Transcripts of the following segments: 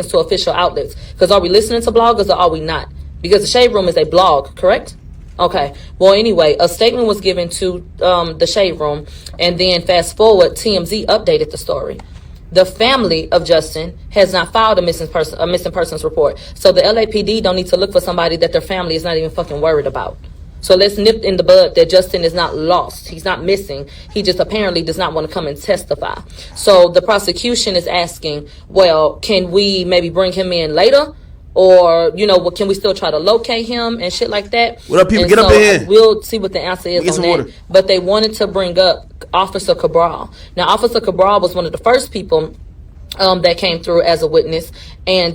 to official outlets. Because are we listening to bloggers or are we not? Because the Shade Room is a blog, correct? Okay. Well, anyway, a statement was given to the Shade Room, and then fast forward, TMZ updated the story. The family of Justin has not filed a missing persons report. So the LAPD don't need to look for somebody that their family is not even fucking worried about. So let's nip in the bud that Justin is not lost. He's not missing. He just apparently does not want to come and testify. So the prosecution is asking, well, can we maybe bring him in later? Or, you know, can we still try to locate him and shit like that? What up, people? Get up in here. We'll see what the answer is on that. Water. But they wanted to bring up Officer Cabral. Now, Officer Cabral was one of the first people that came through as a witness, and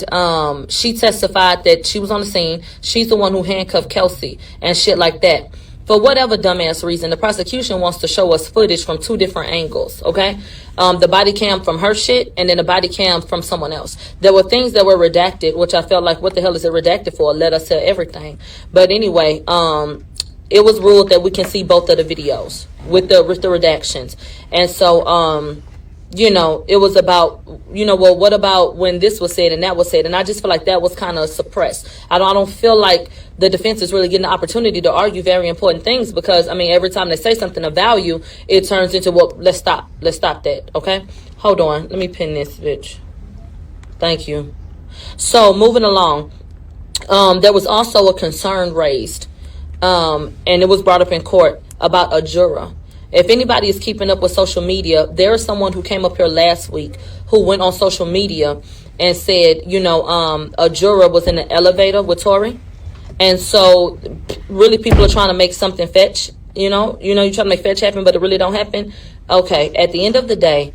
she testified that she was on the scene. She's the one who handcuffed Kelsey and shit like that. For whatever dumbass reason, the prosecution wants to show us footage from two different angles, okay? The body cam from her shit, and then the body cam from someone else. There were things that were redacted, which I felt like, what the hell is it redacted for? Let us tell everything. But anyway, it was ruled that we can see both of the videos with the redactions. And so, you know, it was about, you know, well, what about when this was said and that was said? And I just feel like that was kind of suppressed. I don't feel like the defense is really getting the opportunity to argue very important things, because, I mean, every time they say something of value, it turns into, well, let's stop that, okay? Hold on. Let me pin this, bitch. Thank you. So, moving along, there was also a concern raised, and it was brought up in court about a juror. If anybody is keeping up with social media, there is someone who came up here last week who went on social media and said, you know, a juror was in the elevator with Tory. And so really people are trying to make something fetch, you know, you're trying to make fetch happen, but it really don't happen. Okay. At the end of the day,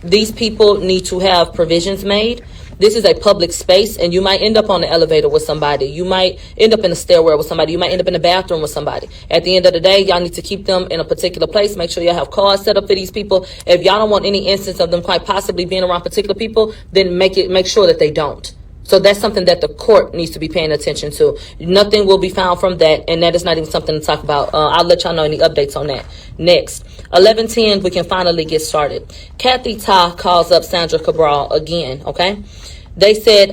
these people need to have provisions made. This is a public space, and you might end up on the elevator with somebody. You might end up in the stairwell with somebody. You might end up in the bathroom with somebody. At the end of the day, y'all need to keep them in a particular place. Make sure y'all have cars set up for these people. If y'all don't want any instance of them quite possibly being around particular people, then make sure that they don't. So that's something that the court needs to be paying attention to. Nothing will be found from that, and that is not even something to talk about. I'll let y'all know any updates on that. Next, 11:10, we can finally get started. Kathy Ta calls up Sandra Cabral again, okay? They said,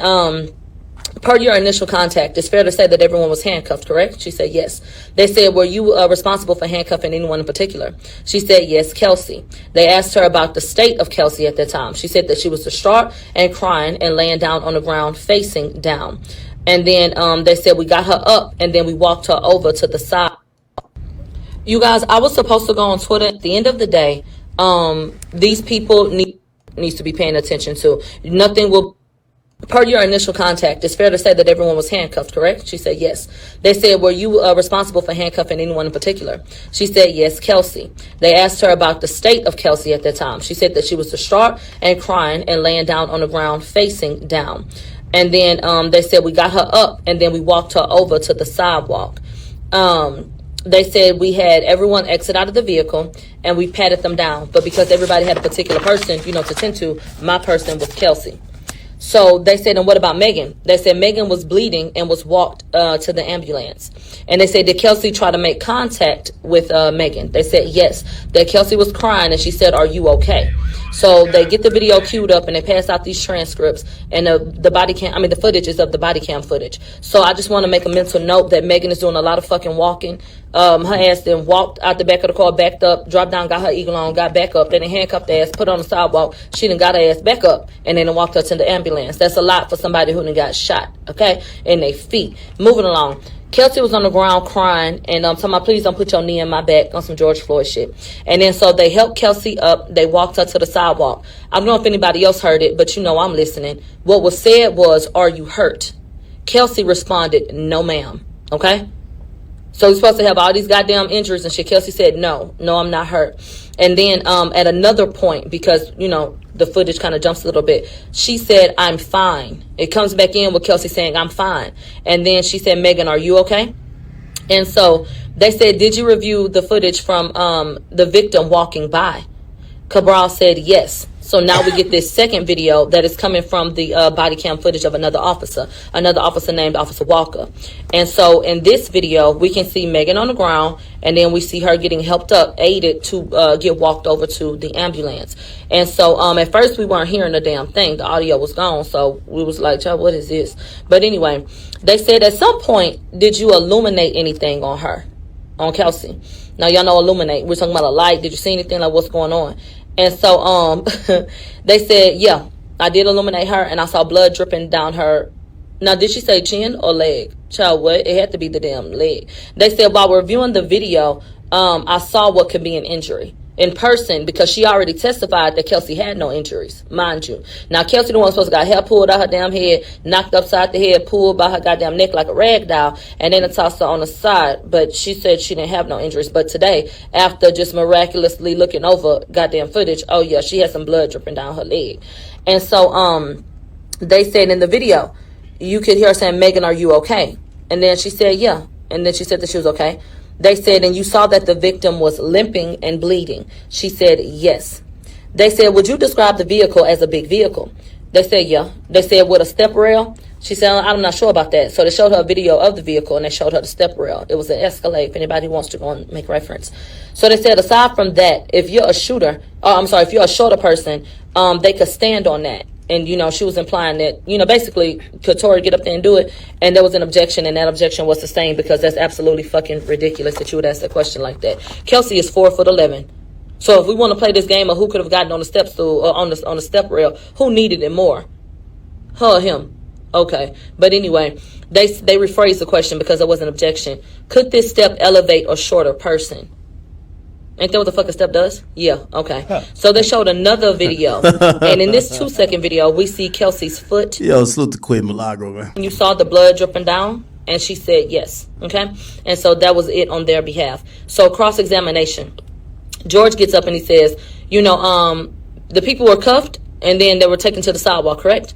per your initial contact, it's fair to say that everyone was handcuffed, correct? She said, yes. They said, were you responsible for handcuffing anyone in particular? She said, yes, Kelsey. They asked her about the state of Kelsey at that time. She said that she was distraught and crying and laying down on the ground, facing down. And then they said, we got her up, and then we walked her over to the side. You guys, I was supposed to go on Twitter. At the end of the day, these people needs to be paying attention to. Nothing will... Per your initial contact, it's fair to say that everyone was handcuffed, correct? She said, yes. They said, were you responsible for handcuffing anyone in particular? She said, yes, Kelsey. They asked her about the state of Kelsey at that time. She said that she was distraught and crying and laying down on the ground, facing down. And then they said, we got her up, and then we walked her over to the sidewalk. They said we had everyone exit out of the vehicle, and we patted them down. But because everybody had a particular person, to tend to, my person was Kelsey. So they said, and what about Megan? They said Megan was bleeding and was walked to the ambulance. And they said, did Kelsey try to make contact with Megan? They said, yes. That Kelsey was crying, and she said, are you okay? So they get the video queued up, and they pass out these transcripts, and the footage is of the body cam footage. So I just want to make a mental note that Megan is doing a lot of fucking walking. Her ass then walked out the back of the car, backed up, dropped down, got her eagle on, got back up, then they handcuffed her ass, put her on the sidewalk. She done got her ass back up, and then walked her to the ambulance. That's a lot for somebody who done got shot, okay, in their feet. Moving along. Kelsey was on the ground crying, and talking about, please don't put your knee in my back, on some George Floyd shit. And then so they helped Kelsey up. They walked her to the sidewalk. I don't know if anybody else heard it, but I'm listening. What was said was, are you hurt? Kelsey responded, no, ma'am. Okay? So you're supposed to have all these goddamn injuries and shit. Kelsey said, no, I'm not hurt. And then at another point, because, the footage kind of jumps a little bit, she said, I'm fine. It comes back in with Kelsey saying, I'm fine. And then she said, Megan, are you okay? And so they said, did you review the footage from the victim walking by? Cabral said, yes. So now we get this second video that is coming from the body cam footage of another officer named Officer Walker. And so in this video, we can see Megan on the ground, and then we see her getting helped up, aided to get walked over to the ambulance. And so at first we weren't hearing a damn thing. The audio was gone, so we was like, child, what is this? But anyway, they said at some point, did you illuminate anything on her, on Kelsey? Now, y'all know illuminate. We're talking about a light. Did you see anything, like what's going on? And so they said, yeah, I did illuminate her, and I saw blood dripping down her. Now, did she say chin or leg? Child, what? It had to be the damn leg. They said while reviewing the video, I saw what could be an injury in person, because she already testified that Kelsey had no injuries, mind you. Now, Kelsey the one supposed to got hair pulled out her damn head, knocked upside the head, pulled by her goddamn neck like a rag doll, and then tossed her on the side. But she said she didn't have no injuries. But today, after just miraculously looking over goddamn footage, oh yeah, she had some blood dripping down her leg. And so they said in the video, you could hear her saying, Megan, are you okay? And then she said, yeah. And then she said that she was okay. They said, and you saw that the victim was limping and bleeding. She said, yes. They said, would you describe the vehicle as a big vehicle? They said, yeah. They said, with a step rail? She said, I'm not sure about that. So they showed her a video of the vehicle, and they showed her the step rail. It was an Escalade, if anybody wants to go and make reference. So they said, aside from that, if you're a shooter, if you're a shorter person, they could stand on that. And, you know, she was implying that, you know, basically, could Tory get up there and do it? And there was an objection, and that objection was sustained, because that's absolutely fucking ridiculous that you would ask a question like that. Kelsey is 4'11". So if we want to play this game of who could have gotten on the step stool or on the step rail, who needed it more? Her or him? Okay. But anyway, they rephrased the question because there was an objection. Could this step elevate a shorter person? Ain't that what the fuck a step does? Yeah, okay. So they showed another video. And in this 2-second video, we see Kelsey's foot. Yo, salute to Queen Milagro, man. You saw the blood dripping down, and she said yes, okay? And so that was it on their behalf. So cross-examination. George gets up and he says, you know, the people were cuffed, and then they were taken to the sidewalk, correct?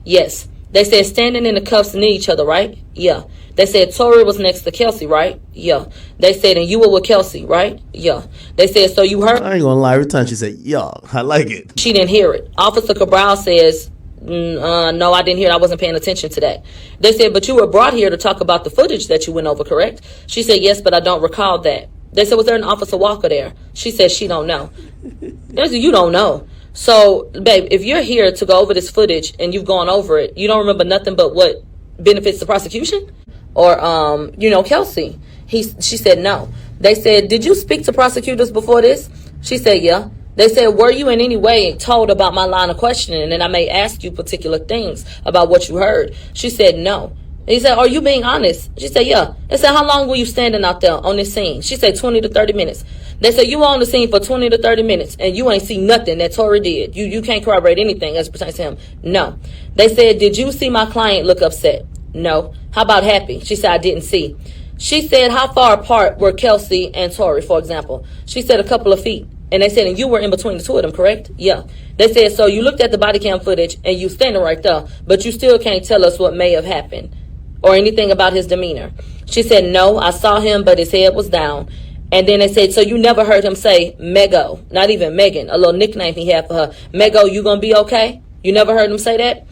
Yes. They said standing in the cuffs near each other, right? Yeah. They said Tory was next to Kelsey, right? Yeah. They said, and you were with Kelsey, right? Yeah. They said, so you heard? I ain't gonna lie, every time she said, yeah, I like it. She didn't hear it. Officer Cabral says, no, I didn't hear it. I wasn't paying attention to that. They said, but you were brought here to talk about the footage that you went over, correct? She said, yes, but I don't recall that. They said, was there an Officer Walker there? She said, she don't know. They said, you don't know. So, babe, if you're here to go over this footage and you've gone over it, you don't remember nothing but what benefits the prosecution? Or, you know, Kelsey. She said no. They said, did you speak to prosecutors before this? She said, yeah. They said, were you in any way told about my line of questioning, and I may ask you particular things about what you heard? She said, no. He said, are you being honest? She said, yeah. They said, how long were you standing out there on this scene? She said, 20 to 30 minutes. They said, you were on the scene for 20 to 30 minutes, and you ain't see nothing that Tory did. You can't corroborate anything as it pertains to him. No. They said, did you see my client look upset? No. How about happy? She said, I didn't see. She said, how far apart were Kelsey and Tory, for example? She said, a couple of feet. And they said, and you were in between the two of them, correct? Yeah. They said, so you looked at the body cam footage, and you standing right there, but you still can't tell us what may have happened or anything about his demeanor. She said, no, I saw him, but his head was down. And then they said, so you never heard him say, Mego, not even Megan, a little nickname he had for her. Mego, you gonna be okay? You never heard him say that?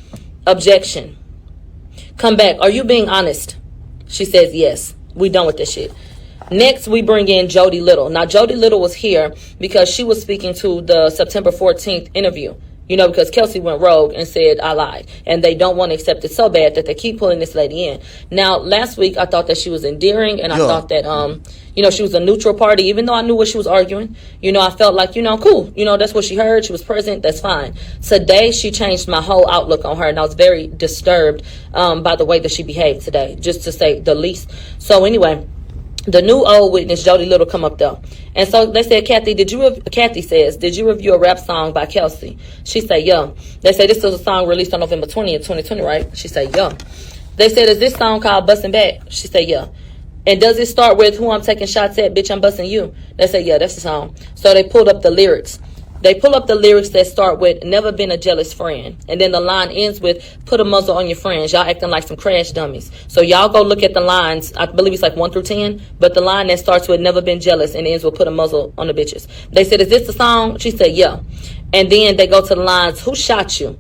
Objection. Come back. Are you being honest? She says, yes. We done with this shit. Next, we bring in Jody Little. Now, Jody Little was here because she was speaking to the September 14th interview. You know, because Kelsey went rogue and said, I lied. And they don't want to accept it so bad that they keep pulling this lady in. Now, last week, I thought that she was endearing, and I thought that, you know, she was a neutral party, even though I knew what she was arguing. You know, I felt like, you know, cool. You know, that's what she heard. She was present. That's fine. Today, she changed my whole outlook on her, and I was very disturbed by the way that she behaved today, just to say the least. So anyway, the new old witness, Jody Little, come up though. And so they said, Kathy says, did you review a rap song by Kelsey? She said, yeah. They said, this was a song released on November 20th, 2020, right? She said, yeah. They said, is this song called Bustin' Back? She said, yeah. And does it start with who I'm taking shots at, bitch, I'm busting you? They said, yeah, that's the song. So they pulled up the lyrics. They pull up the lyrics that start with, never been a jealous friend. And then the line ends with, put a muzzle on your friends. Y'all acting like some crash dummies. So y'all go look at the lines. I believe it's like 1 through 10. But the line that starts with, never been jealous, and ends with, put a muzzle on the bitches. They said, is this the song? She said, yeah. And then they go to the lines, who shot you?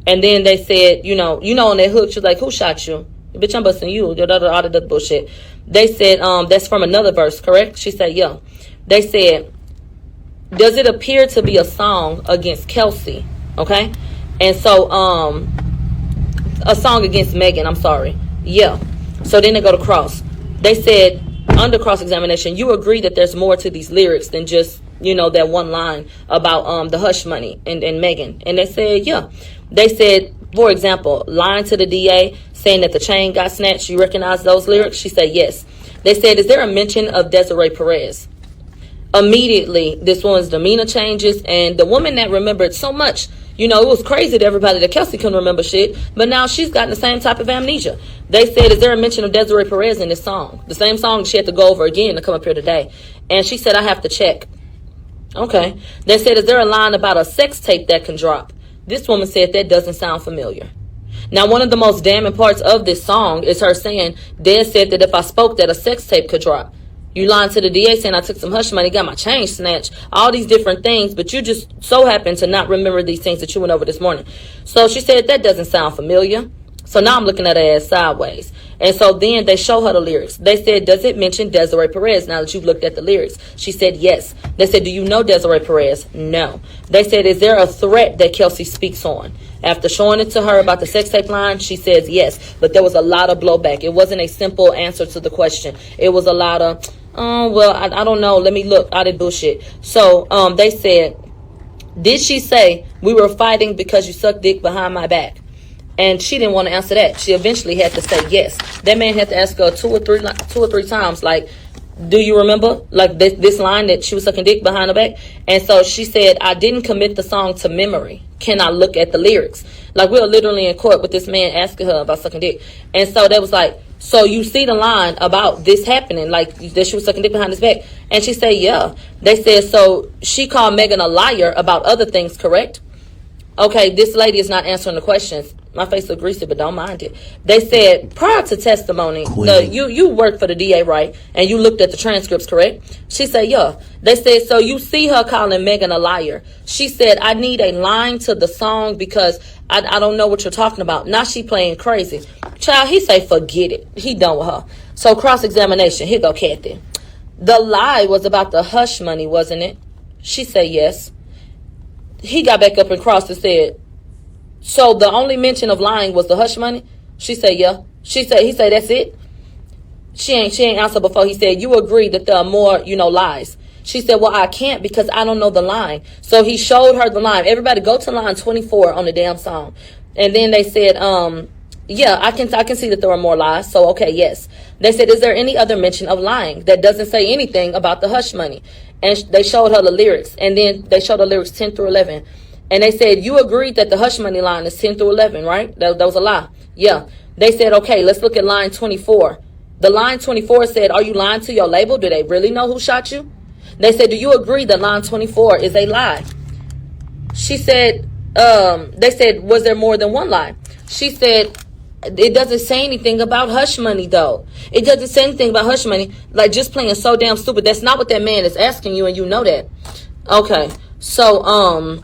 And then they said, on that hook, she was like, who shot you? Bitch, I'm busting you. All that bullshit. They said, that's from another verse, correct? She said, yeah. They said, does it appear to be a song against Kelsey? Okay? And so, a song against Megan, I'm sorry. Yeah. So then they go to cross. They said, under cross-examination, you agree that there's more to these lyrics than just, that one line about the hush money and Megan. And they said, yeah. They said, for example, lying to the DA, saying that the chain got snatched. You recognize those lyrics? She said, yes. They said, is there a mention of Desiree Perez? Immediately, this woman's demeanor changes. And the woman that remembered so much, it was crazy to everybody that Kelsey couldn't remember shit. But now she's gotten the same type of amnesia. They said, is there a mention of Desiree Perez in this song? The same song she had to go over again to come up here today. And she said, I have to check. Okay. They said, is there a line about a sex tape that can drop? This woman said that doesn't sound familiar. Now, one of the most damning parts of this song is her saying, Dad said that if I spoke that a sex tape could drop. You lying to the DA saying I took some hush money, got my chain snatched, all these different things, but you just so happen to not remember these things that you went over this morning. So she said that doesn't sound familiar. So now I'm looking at her ass sideways. And so then they show her the lyrics. They said, does it mention Desiree Perez now that you've looked at the lyrics? She said, yes. They said, do you know Desiree Perez? No. They said, is there a threat that Kelsey speaks on? After showing it to her about the sex tape line, she says yes. But there was a lot of blowback. It wasn't a simple answer to the question. It was a lot of, I don't know. Let me look. I did bullshit. So they said, did she say we were fighting because you sucked dick behind my back? And she didn't want to answer that. She eventually had to say yes. That man had to ask her two or three times, like, do you remember, like, this line that she was sucking dick behind her back? And so she said, I didn't commit the song to memory. Can I look at the lyrics? Like, we were literally in court with this man asking her about sucking dick. And so they was like, so you see the line about this happening, like that she was sucking dick behind his back? And she said, yeah. They said, so she called Megan a liar about other things, correct? Okay, this lady is not answering the questions. My face look greasy, but don't mind it. They said, prior to testimony, you worked for the DA, right? And you looked at the transcripts, correct? She said, yeah. They said, so you see her calling Megan a liar. She said, I need a line to the song because I don't know what you're talking about. Now she playing crazy. Child, he say, forget it. He done with her. So cross-examination. Here go Kathy. The lie was about the hush money, wasn't it? She said, yes. He got back up and crossed and said, so the only mention of lying was the hush money? She said, yeah. He said, that's it? She ain't answered before. He said, you agree that there are more, lies. She said, well, I can't because I don't know the line. So he showed her the line. Everybody go to line 24 on the damn song. And then they said, yeah, I can see that there are more lies. So, okay, yes. They said, is there any other mention of lying that doesn't say anything about the hush money? And they showed her the lyrics. And then they showed the lyrics 10 through 11. And they said, you agreed that the hush money line is 10 through 11, right? That was a lie. Yeah. They said, okay, let's look at line 24. The line 24 said, are you lying to your label? Do they really know who shot you? They said, do you agree that line 24 is a lie? She said, they said, was there more than one lie? She said, it doesn't say anything about hush money, though. It doesn't say anything about hush money. Like, just playing so damn stupid. That's not what that man is asking you, and you know that. Okay. So,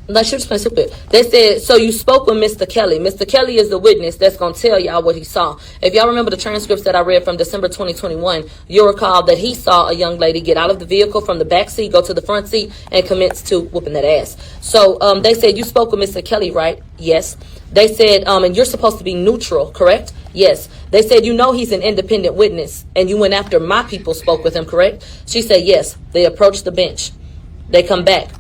like, she was playing stupid. They said, so you spoke with Mr. Kelly. Mr. Kelly is the witness that's going to tell y'all what he saw. If y'all remember the transcripts that I read from December 2021, you'll recall that he saw a young lady get out of the vehicle from the back seat, go to the front seat, and commence to whooping that ass. So they said, you spoke with Mr. Kelly, right? Yes. They said, and you're supposed to be neutral, correct? Yes. They said, you know he's an independent witness, and you went after my people, spoke with him, correct? She said, yes. They approached the bench. They come back.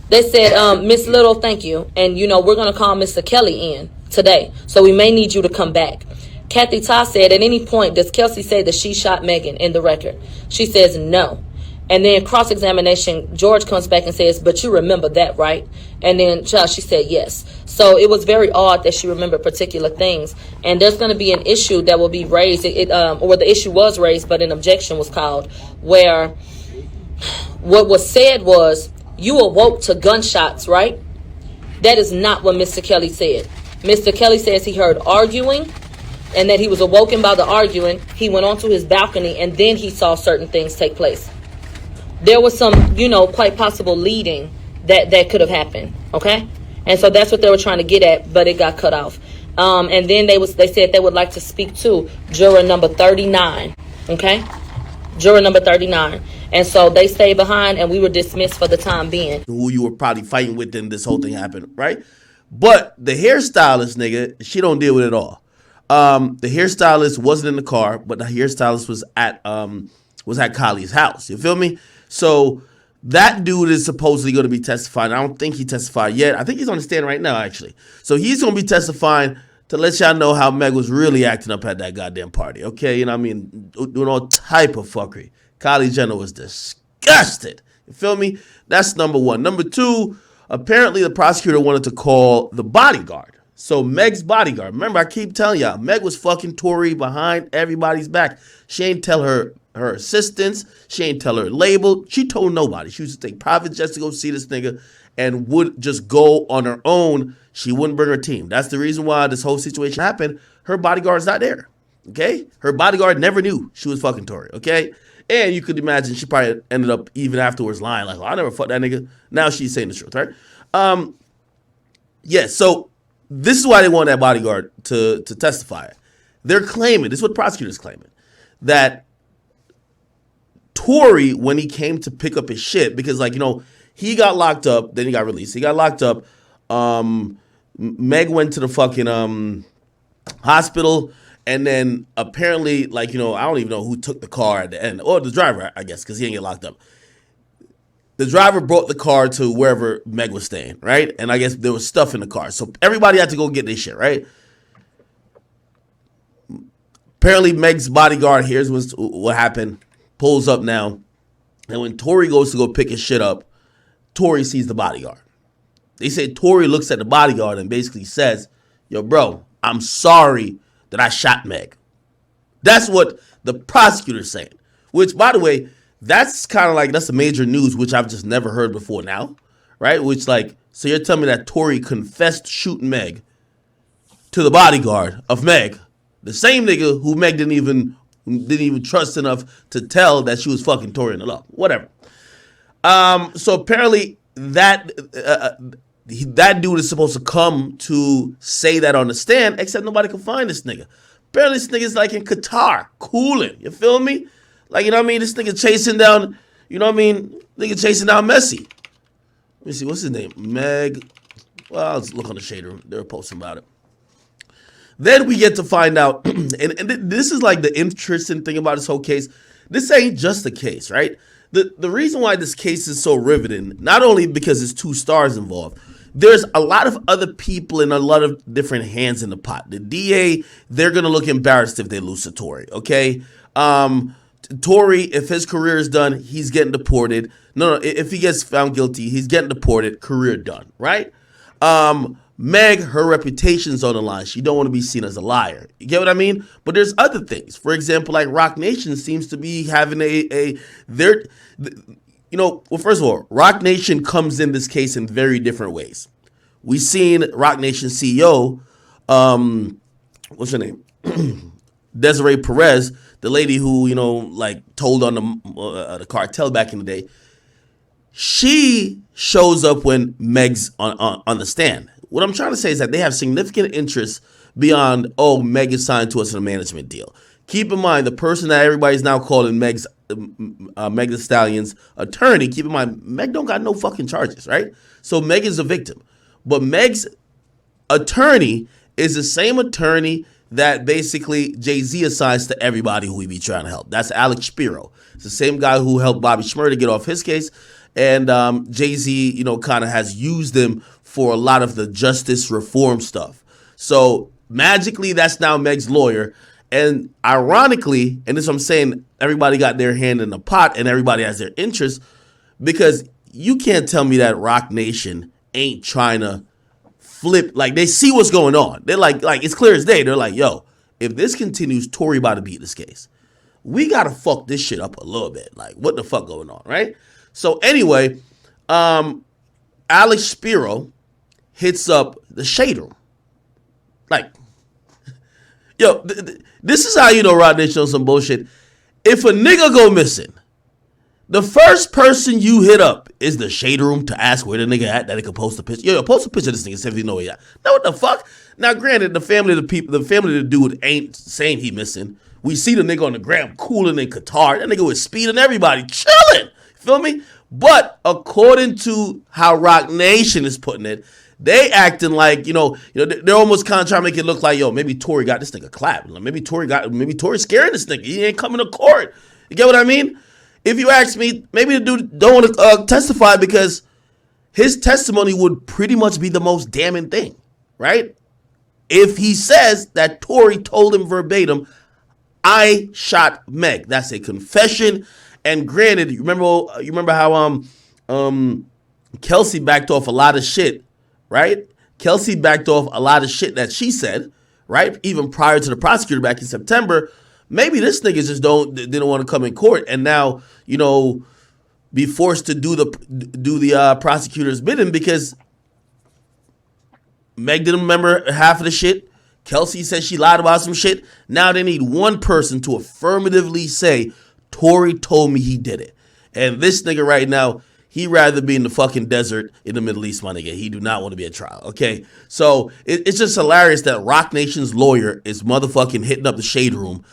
They said, Miss Little, thank you. And, we're going to call Mr. Kelly in today. So we may need you to come back. Kathy Todd said, at any point, does Kelsey say that she shot Megan in the record? She says, no. And then cross-examination, George comes back and says, but you remember that, right? And then she said, yes. So it was very odd that she remembered particular things. And there's going to be an issue that will be raised, or the issue was raised, but an objection was called, where what was said was, you awoke to gunshots, right? That is not what Mr. Kelly said. Mr. Kelly says he heard arguing and that he was awoken by the arguing. He went onto his balcony and then he saw certain things take place. There was some, quite possible leading that could have happened. Okay, and so that's what they were trying to get at, but it got cut off. And then they said they would like to speak to juror number 39. Okay, juror number 39. And so they stayed behind, and we were dismissed for the time being. Who you were probably fighting with when this whole thing happened, right? But the hairstylist, nigga, she don't deal with it all. The hairstylist wasn't in the car, but the hairstylist was at Kylie's house. You feel me? So that dude is supposedly going to be testifying. I don't think he testified yet. I think he's on the stand right now, actually. So he's going to be testifying to let y'all know how Meg was really acting up at that goddamn party. Okay, you know what I mean? Doing all type of fuckery. Kylie Jenner was disgusted. You feel me? That's number one. Number two, apparently the prosecutor wanted to call the bodyguard. So Meg's bodyguard. Remember, I keep telling y'all, Meg was fucking Tory behind everybody's back. She ain't tell her assistants. She ain't tell her label. She told nobody. She used to take private jets to go see this nigga and would just go on her own. She wouldn't bring her team. That's the reason why this whole situation happened. Her bodyguard's not there. Okay? Her bodyguard never knew she was fucking Tory. Okay? And you could imagine she probably ended up even afterwards lying like, oh, I never fucked that nigga. Now she's saying the truth, right? Yeah, so this is why they want that bodyguard to testify. They're claiming, this is what the prosecutor's claiming, that Tory, when he came to pick up his shit, because like, you know, he got locked up, then he got released. He got locked up. Meg went to the fucking hospital. And then apparently, like, you know, I don't even know who took the car at the end. Or the driver, I guess, because he didn't get locked up. The driver brought the car to wherever Meg was staying, right? And I guess there was stuff in the car. So everybody had to go get their shit, right? Apparently, Meg's bodyguard, here's what happened, pulls up now. And when Tory goes to go pick his shit up, Tory sees the bodyguard. They say Tory looks at the bodyguard and basically says, yo, bro, I'm sorry that I shot Meg. That's what the prosecutor's saying. Which, by the way, that's kind of like, that's a major news, which I've just never heard before now, right? Which, like, so you're telling me that Tory confessed shooting Meg to the bodyguard of Meg, the same nigga who Meg didn't even trust enough to tell that she was fucking Tory in the law. Whatever. So apparently that dude is supposed to come to say that on the stand, except nobody can find this nigga. Apparently this nigga's like in Qatar, cooling. You feel me? Like, you know what I mean? This nigga chasing down, you know what I mean? Nigga chasing down Messi. Let me see, what's his name? Meg. Well, I'll just look on the Shade Room. They were posting about it. Then we get to find out, and this is like the interesting thing about this whole case. This ain't just a case, right? The reason why this case is so riveting, not only because it's two stars involved, there's a lot of other people and a lot of different hands in the pot. The DA, they're going to look embarrassed if they lose to Tory, okay? Tory, if his career is done, he's getting deported. No, if he gets found guilty, he's getting deported, career done, right? Meg, her reputation's on the line. She don't want to be seen as a liar. You get what I mean? But there's other things. For example, like Roc Nation seems to be having well, first of all, Roc Nation comes in this case in very different ways. We've seen Roc Nation CEO, what's her name? Desiree Perez, the lady who, told on the cartel back in the day. She shows up when Meg's on the stand. What I'm trying to say is that they have significant interest beyond, Meg is signed to us in a management deal. Keep in mind, the person that everybody's now calling Meg Thee Stallion's attorney, keep in mind, Meg don't got no fucking charges, right? So Meg is a victim. But Meg's attorney is the same attorney that basically Jay-Z assigns to everybody who he be trying to help. That's Alex Spiro. It's the same guy who helped Bobby Shmurda get off his case. And Jay-Z, kind of has used them for a lot of the justice reform stuff. So magically, that's now Meg's lawyer. And ironically, and this is what I'm saying, everybody got their hand in the pot and everybody has their interest, because you can't tell me that Roc Nation ain't trying to flip. Like, they see what's going on. They're like it's clear as day. They're like, yo, if this continues, Tory about to beat this case. We got to fuck this shit up a little bit. Like, what the fuck going on, right? So anyway, Alex Spiro hits up the Shade Room. Like, this is how you know Roc Nation on some bullshit. If a nigga go missing, The first person you hit up is the shade room to ask where the nigga at, that they could post a picture. Yo, post a picture of this nigga, see if you know where he at. Now what the fuck? Now granted, the family of the dude ain't saying he missing. We see the nigga on the gram cooling in Qatar. That nigga was speeding everybody, chilling. Feel me? But according to how Rock Nation is putting it, they acting like, they're almost kind of trying to make it look like, yo, maybe Tory got this nigga clapped. Maybe Tory scaring this nigga. He ain't coming to court. You get what I mean? If you ask me, maybe the dude don't want to testify because his testimony would pretty much be the most damning thing, right? If he says that Tory told him verbatim, I shot Meg. That's a confession. And granted, you remember how Kelsey backed off a lot of shit, right? Kelsey backed off a lot of shit that she said, right? Even prior to the prosecutor back in September. Maybe this nigga just didn't want to come in court and now, be forced to do the prosecutor's bidding because Meg didn't remember half of the shit. Kelsey said she lied about some shit. Now they need one person to affirmatively say, Tory told me he did it. And this nigga right now, he'd rather be in the fucking desert in the Middle East, my nigga. He do not want to be at trial, okay? So it's just hilarious that Rock Nation's lawyer is motherfucking hitting up the shade room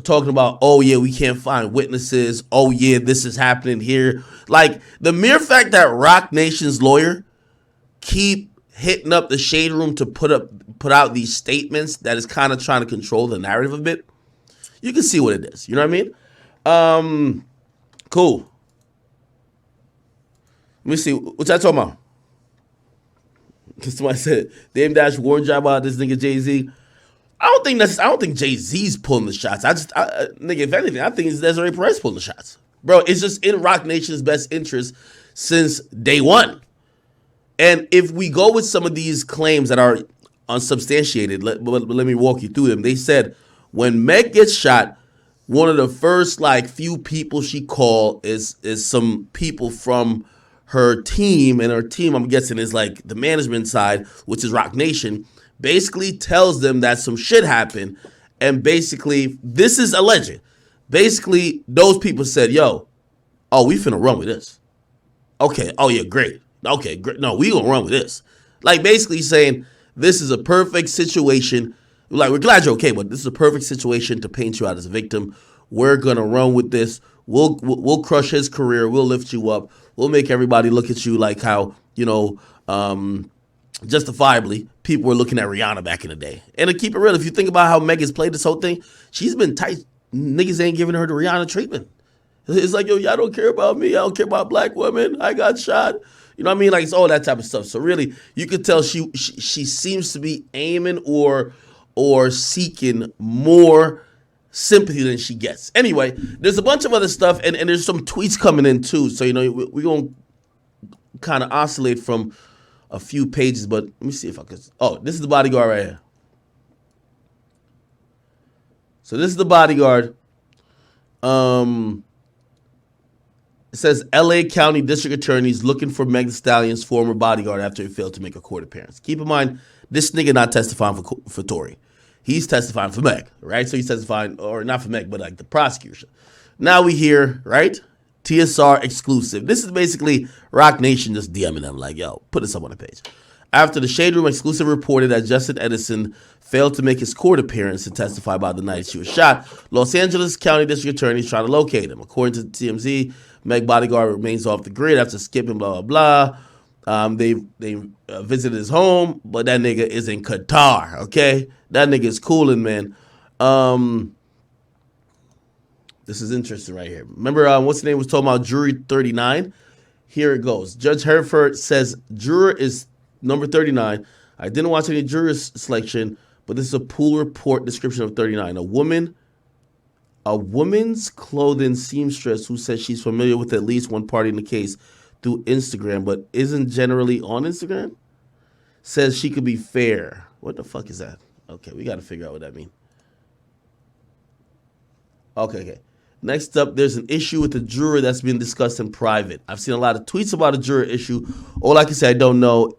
talking about, oh yeah, we can't find witnesses. Oh yeah, this is happening here. Like the mere fact that Rock Nation's lawyer keep hitting up the shade room to put out these statements that is kind of trying to control the narrative a bit. You can see what it is. You know what I mean? Cool. Let me see. What y'all talking about? Because somebody said Dame Dash warned y'all about this nigga Jay-Z. I don't think Jay-Z's pulling the shots. Nigga, if anything, I think it's Desiree Perez pulling the shots. Bro, it's just in Rock Nation's best interest since day one. And if we go with some of these claims that are unsubstantiated, let me walk you through them. They said when Meg gets shot, one of the first few people she called is some people from her team, and her team, I'm guessing, is the management side, which is Rock Nation. Basically tells them that some shit happened, and basically this is alleged. Basically, those people said, "Yo, we finna run with this." Okay. Oh yeah, great. Okay, great. No, we gonna run with this. Basically saying this is a perfect situation. We're glad you're okay, but this is a perfect situation to paint you out as a victim. We're gonna run with this. We'll crush his career. We'll lift you up. We'll make everybody look at you like how justifiably people were looking at Rihanna back in the day. And to keep it real, if you think about how Meg has played this whole thing, she's been tight. Niggas ain't giving her the Rihanna treatment. It's like, yo, y'all don't care about me. I don't care about black women. I got shot. You know what I mean? It's all that type of stuff. So really, you could tell she seems to be aiming or seeking more sympathy than she gets. Anyway, there's a bunch of other stuff, and there's some tweets coming in too. So, we're going to kind of oscillate from a few pages, but let me see if I could. Oh, this is the bodyguard right here. So this is the bodyguard. It says LA County District Attorney's looking for Meg Thee Stallion's former bodyguard after he failed to make a court appearance. Keep in mind, this nigga not testifying for Tory. He's testifying for Meg, right? So he's testifying, or not for Meg, but the prosecution. Now we hear, right? TSR exclusive. This is basically Rock Nation just DMing them yo, put this up on the page. After the Shade Room exclusive reported that Justin Edison failed to make his court appearance and testify about the night she was shot, Los Angeles County District Attorney is trying to locate him. According to TMZ, Meg bodyguard remains off the grid after skipping blah, blah, blah. They visited his home, but that nigga is in Qatar, okay? That nigga is cooling, man. This is interesting right here. Remember, what's the name was talking about Jury 39? Here it goes. Judge Hereford says juror is number 39. I didn't watch any juror selection, but this is a pool report description of 39. A woman's clothing seamstress who says she's familiar with at least one party in the case through Instagram, but isn't generally on Instagram, says she could be fair. What the fuck is that? Okay, we got to figure out what that means. Okay. Next up, there's an issue with the juror that's being discussed in private. I've seen a lot of tweets about a juror issue. All I can say, I don't know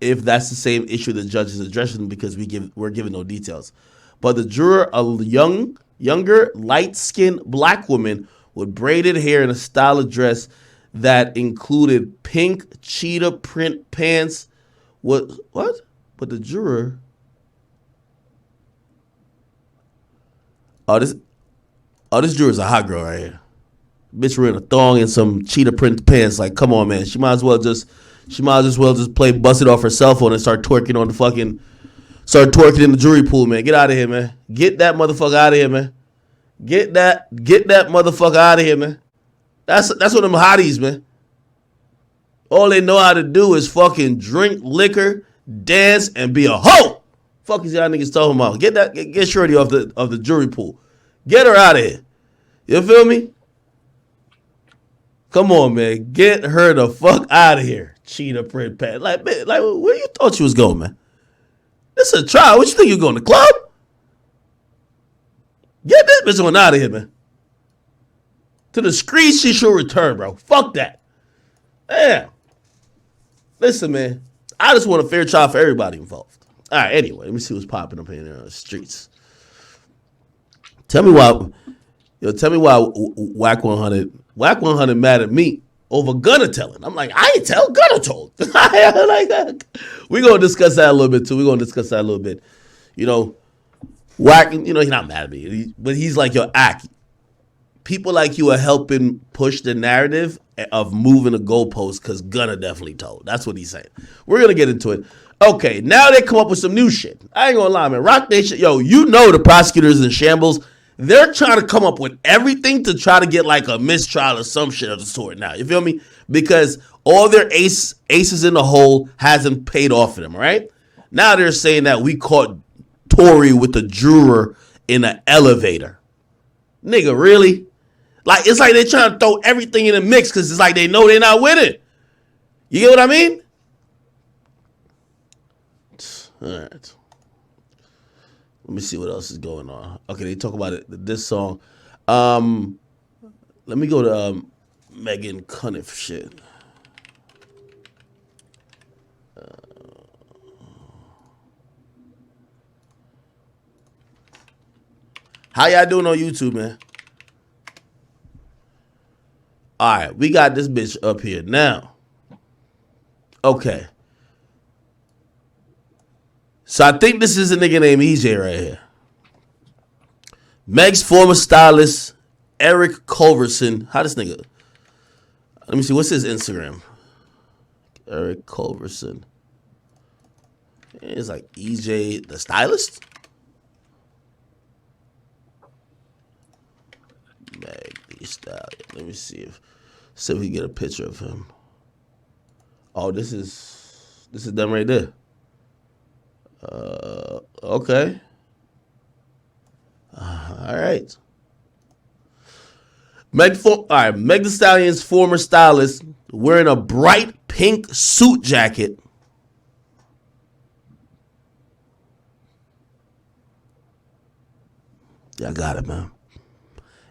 if that's the same issue the judge is addressing because we're given no details. But the juror, a younger, light-skinned black woman, with braided hair and a style of dress that included pink cheetah print pants. What? But the juror. This juror's a hot girl right here. Bitch wearing a thong and some cheetah print pants. Like, come on, man. She might as well just play Bust It off her cell phone and start twerking in the jury pool, man. Get out of here, man. Get that motherfucker out of here, man. Get that motherfucker out of here, man. That's what them hotties, man. All they know how to do is fucking drink liquor, dance, and be a hoe. Fuck is y'all niggas talking about? Get Shorty off the jury pool. Get her out of here. You feel me? Come on, man. Get her the fuck out of here. Cheetah print pants. Like where you thought you was going, man? This is a trial. What you think you going to the club? Get this bitch on out of here, man. To the streets she should return, bro. Fuck that. Damn. Listen, man. I just want a fair trial for everybody involved. All right, anyway, let me see what's popping up in the streets. Tell me why Whack 100 mad at me over Gunna telling. I'm like, I ain't tell, Gunna told. Like, we're going to discuss that a little bit, too. You know, Whack, you know, he's not mad at me, but he's like, yo, Ack, people like you are helping push the narrative of moving the goalpost because Gunna definitely told. That's what he's saying. We're going to get into it. Okay, now they come up with some new shit. I ain't going to lie, man. Rock Nation, yo, you know the prosecutors in shambles. They're trying to come up with everything to try to get like a mistrial or some shit of the sort now. You feel me? Because all their aces in the hole hasn't paid off for them, right? Now they're saying that we caught Tory with the juror in an elevator. Nigga, really? Like, it's like they're trying to throw everything in the mix because it's like they know they're not with it. You get what I mean? All right. Let me see what else is going on. Okay, they talk about it. This song. Let me go to Megan Cunniff shit. How y'all doing on YouTube, man? All right, we got this bitch up here now. Okay. So I think this is a nigga named EJ right here. Meg's former stylist, Eric Culverson. How this nigga? Let me see. What's his Instagram? Eric Culverson. It's like EJ the stylist? Meg the Stallion. Let me see if we can get a picture of him. Oh, this is them right there. Okay. All right. Meg the Stallion's former stylist wearing a bright pink suit jacket. Yeah, I got it, man.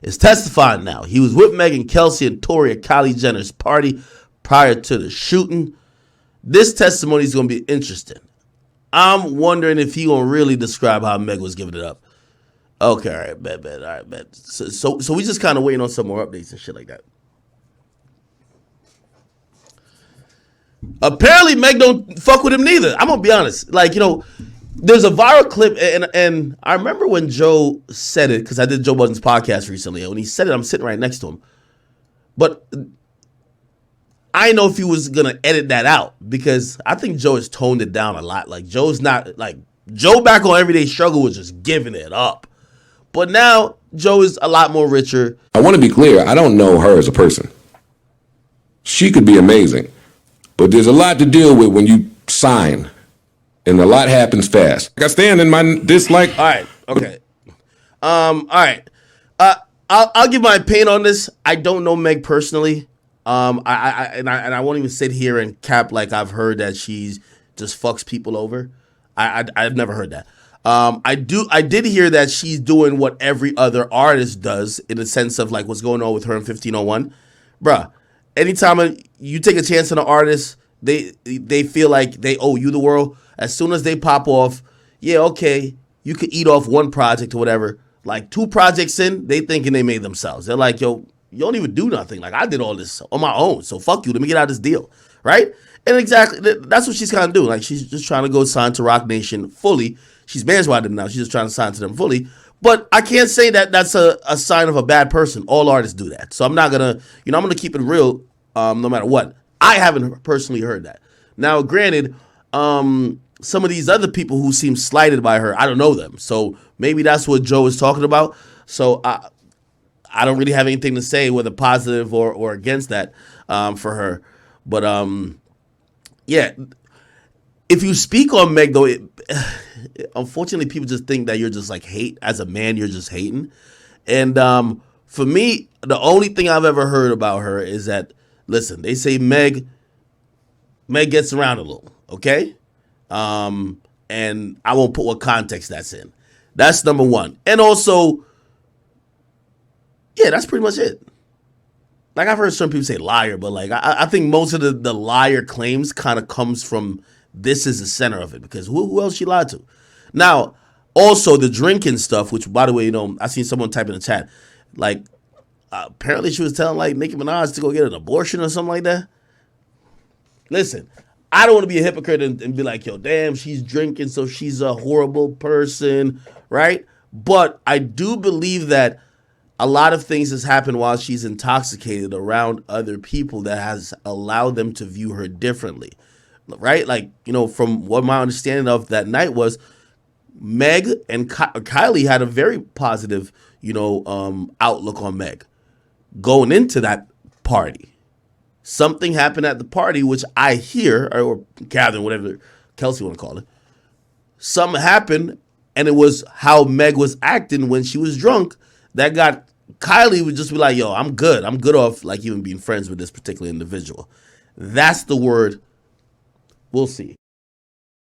Is testifying now. He was with Megan, Kelsey, and Tory at Kylie Jenner's party prior to the shooting. This testimony is going to be interesting. I'm wondering if he gonna really describe how Meg was giving it up. Okay, all right, bet. All right, bet. So we just kind of waiting on some more updates and shit like that. Apparently, Meg don't fuck with him neither. I'm gonna be honest. Like, you know, there's a viral clip, and I remember when Joe said it because I did Joe Budden's podcast recently, and when he said it, I'm sitting right next to him. But I know if he was gonna edit that out because I think Joe has toned it down a lot. Like Joe's not like Joe back on Everyday Struggle was just giving it up, but now Joe is a lot more richer. I want to be clear. I don't know her as a person. She could be amazing, but there's a lot to deal with when you sign, and a lot happens fast. I stand in my dislike. All right, okay, all right. I'll give my opinion on this. I don't know Meg personally. I won't even sit here and cap like I've heard that she's just fucks people over. I've never heard that. I did hear that she's doing what every other artist does in the sense of like what's going on with her in 1501. Bruh, anytime you take a chance on an artist, they feel like they owe you the world. As soon as they pop off, yeah, okay, you could eat off one project or whatever. Like 2 projects in, they thinking they made themselves. They're like, yo, You don't even do nothing. Like, I did all this on my own. So fuck you. Let me get out of this deal. Right? And exactly, that's what she's kind of doing. Like, she's just trying to go sign to Roc Nation fully. She's managed by them now. She's just trying to sign to them fully. But I can't say that that's a sign of a bad person. All artists do that. So I'm not going to, I'm going to keep it real no matter what. I haven't personally heard that. Now, granted, some of these other people who seem slighted by her, I don't know them. So maybe that's what Joe is talking about. So I don't really have anything to say, whether positive or against that for her. But yeah, if you speak on Meg, though, unfortunately, people just think that you're just like hate. As a man, you're just hating. And for me, the only thing I've ever heard about her is that, listen, they say Meg gets around a little, okay? And I won't put what context that's in. That's number one. And also, yeah, that's pretty much it. Like, I've heard some people say liar, but like I think most of the liar claims kind of comes from this is the center of it, because who else she lied to? Now, also the drinking stuff, which, by the way, I seen someone type in the chat, like apparently she was telling like Nicki Minaj to go get an abortion or something like that. Listen, I don't want to be a hypocrite and be like, yo, damn, she's drinking, so she's a horrible person, right? But I do believe that a lot of things has happened while she's intoxicated around other people that has allowed them to view her differently, right? Like, from what my understanding of that night was, Meg and Kylie had a very positive, outlook on Meg going into that party. Something happened at the party, which I hear, or Catherine, whatever Kelsey want to call it. Something happened, and it was how Meg was acting when she was drunk that got Kylie would just be like, yo, I'm good. I'm good off like even being friends with this particular individual. That's the word. We'll see.